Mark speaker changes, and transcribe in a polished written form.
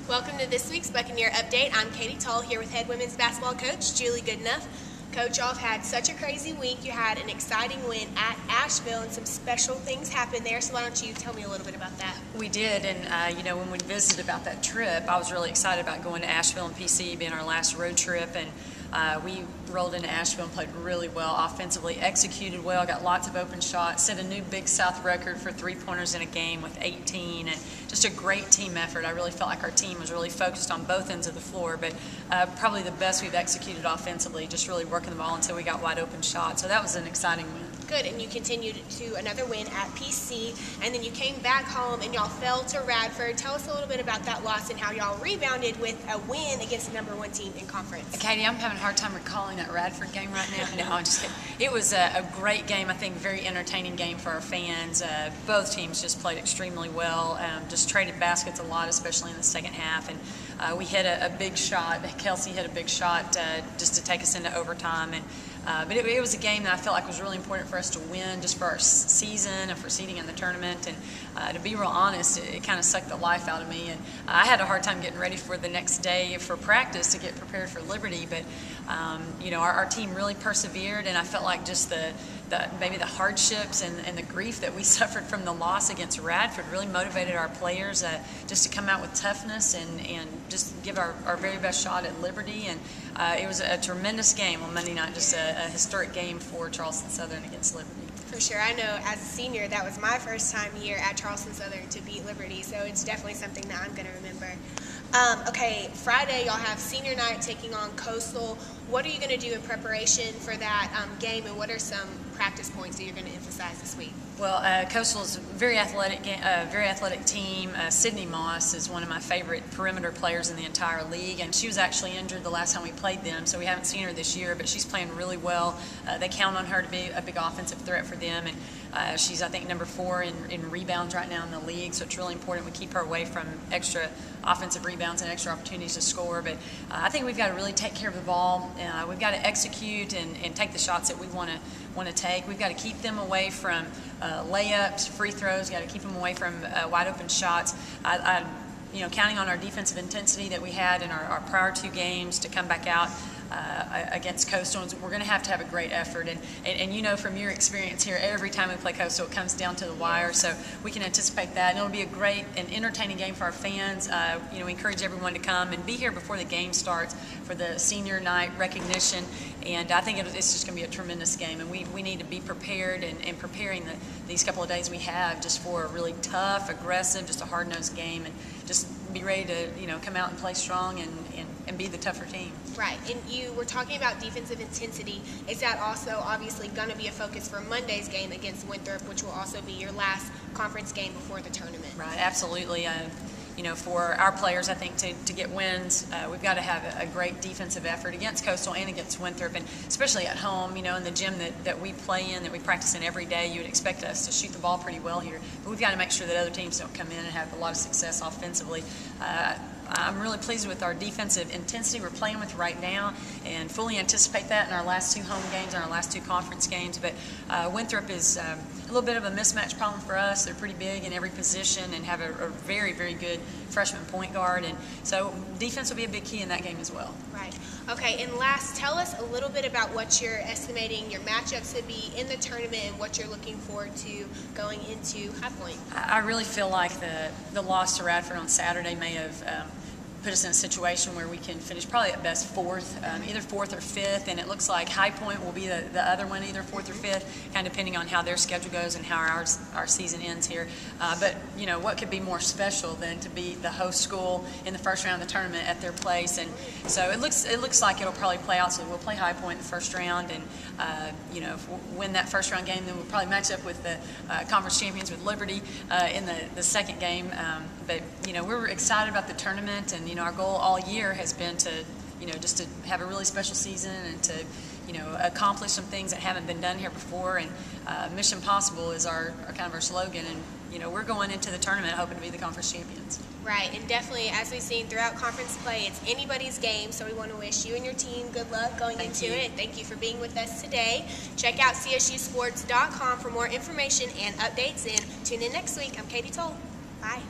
Speaker 1: Welcome to this week's Buccaneer Update. I'm Katie Tull here with head women's basketball coach Julie Goodenough. Coach, y'all have had such a crazy week. You had an exciting win at Asheville and some special things happened there, so why don't you tell me a little bit about that?
Speaker 2: We did, and when we visited about that trip, I was really excited about going to Asheville and PC being our last road trip, and we rolled into Asheville and played really well offensively, executed well, got lots of open shots, set a new Big South record for three-pointers in a game with 18, and just a great team effort. I really felt like our team was really focused on both ends of the floor, but probably the best we've executed offensively, just really working the ball until we got wide open shots. So that was an exciting win.
Speaker 1: Good, and you continued to another win at PC, and then you came back home and y'all fell to Radford. Tell us a little bit about that loss and how y'all rebounded with a win against the #1 team in conference.
Speaker 2: Katie, I'm having a hard time recalling that Radford game right now. No, I'm just kidding. It was a great game, I think, very entertaining game for our fans. Both teams just played extremely well, just traded baskets a lot, especially in the second half, and we hit a big shot. Kelsey hit a big shot just to take us into overtime, and but it was a game that I felt like was really important for us to win, just for our season and for seeding in the tournament. And to be real honest, it kind of sucked the life out of me. And I had a hard time getting ready for the next day for practice to get prepared for Liberty. But our team really persevered, and I felt like just maybe the hardships and the grief that we suffered from the loss against Radford really motivated our players just to come out with toughness and just give our very best shot at Liberty. And it was a tremendous game on Monday night, just a historic game for Charleston Southern against Liberty.
Speaker 1: For sure. I know as a senior that was my first time here at Charleston Southern to beat Liberty, so it's definitely something that I'm going to remember. Okay, Friday y'all have senior night taking on Coastal. What are you going to do in preparation for that game, and what are some practice points that you're going to emphasize this week?
Speaker 2: Well, Coastal is a very athletic team. Sydney Moss is one of my favorite perimeter players in the entire league, and she was actually injured the last time we played them, so we haven't seen her this year, but she's playing really well. They count on her to be a big offensive threat for them, and she's, I think, number 4 in rebounds right now in the league, so it's really important we keep her away from extra offensive rebounds and extra opportunities to score. But I think we've got to really take care of the ball. We've got to execute and take the shots that we want to take. We've got to keep them away from layups, free throws. Got to keep them away from wide open shots. Counting on our defensive intensity that we had in our prior 2 games to come back out against Coastal, we're going to have a great effort. And you know from your experience here, every time we play Coastal, it comes down to the wire. So we can anticipate that, and it'll be a great and entertaining game for our fans. We encourage everyone to come and be here before the game starts for the senior night recognition. And I think it's just going to be a tremendous game, and we need to be prepared and preparing these couple of days we have just for a really tough, aggressive, just a hard-nosed game, and just be ready to come out and play strong and be the tougher team.
Speaker 1: Right, and you were talking about defensive intensity. Is that also obviously going to be a focus for Monday's game against Winthrop, which will also be your last conference game before the tournament?
Speaker 2: Right, absolutely. For our players, I think to get wins, we've got to have a great defensive effort against Coastal and against Winthrop, and especially at home, in the gym that we play in, that we practice in every day. You would expect us to shoot the ball pretty well here, but we've got to make sure that other teams don't come in and have a lot of success offensively. I'm really pleased with our defensive intensity we're playing with right now, and fully anticipate that in our last 2 home games and our last 2 conference games. But Winthrop is a little bit of a mismatch problem for us. They're pretty big in every position and have a very, very good freshman point guard, and so defense will be a big key in that game as well.
Speaker 1: Right. Okay, and last, tell us a little bit about what you're estimating your matchups to be in the tournament and what you're looking forward to going into High Point.
Speaker 2: I really feel like the loss to Radford on Saturday may have put us in a situation where we can finish probably at best 4th, either 4th or 5th, and it looks like High Point will be the other one, either 4th or 5th, kind of depending on how their schedule goes and how our season ends here. But what could be more special than to be the host school in the first round of the tournament at their place? And so it looks like it'll probably play out. So we'll play High Point in the first round, and if we win that first round game, then we'll probably match up with the conference champions with Liberty in the second game. But we're excited about the tournament, and our goal all year has been to just to have a really special season and to accomplish some things that haven't been done here before. And Mission Possible is our kind of our slogan, and we're going into the tournament hoping to be the conference champions.
Speaker 1: Right, and definitely, as we've seen throughout conference play, it's anybody's game, so we want to wish you and your team good luck going into it. Thank you for being with us today. Check out csusports.com for more information and updates, and tune in next week. I'm Katie Tull. Bye.